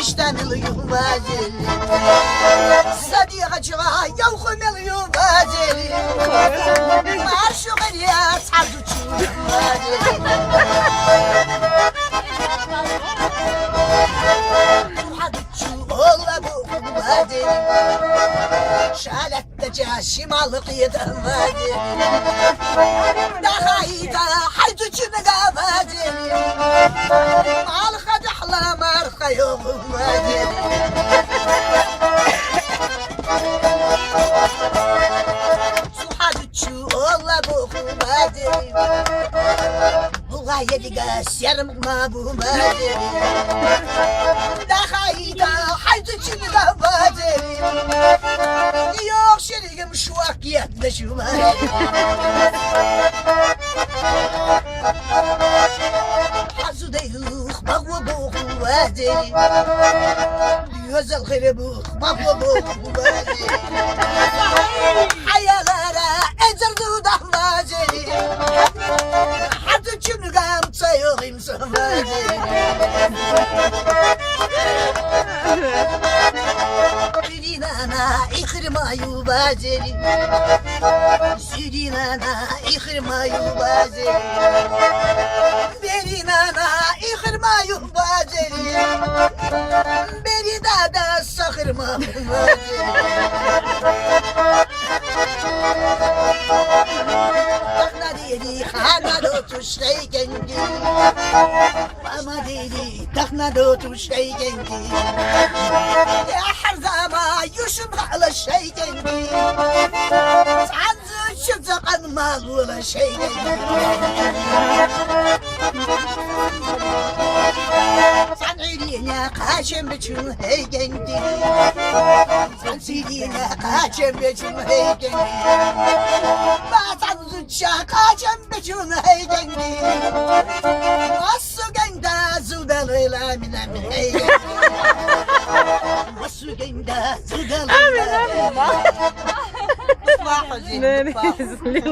İşte milyon vazir Sadiqacığa yavku milyon vazir Marşu gariya sarduçu vazir Haduçu ola bu vazir Şalette şimalık yedim vazir Daha iyi da hayduçu ne vazir Malka dahla marka yok vazir Haduçu ola bu vazir Bu gayedi gasyarım ma bu vazir Daha iyi da hayduçu ne vazir Yok şerikim şu akiyette şu vazir Hazu deyuk bakwa bu vazir Güzel khire bu bakwa bu vazir Hayalara ecirdu da vazir Hadu çünü gamsa yok imsan vazir Sürinana ikhirmayu vazir Sürinana ikhirmayu vazir Berinana ikhirmayu vazir Beri dada sakhirma vazir Takna dedi khana do tuşlay gengi Mama dedi takna do tuşlay gengi Ya her zaman yuşum hala şey gengi Sanzı çızakan mağula şey gengi Sanirine kaçım biçim hey gengi Sanirine kaçım biçim hey gengi Sanzı kaçım biçim hey gengi Nasıl genda zudalıyla minem hey gengi Nasıl genda zudalıyla minem Neresi?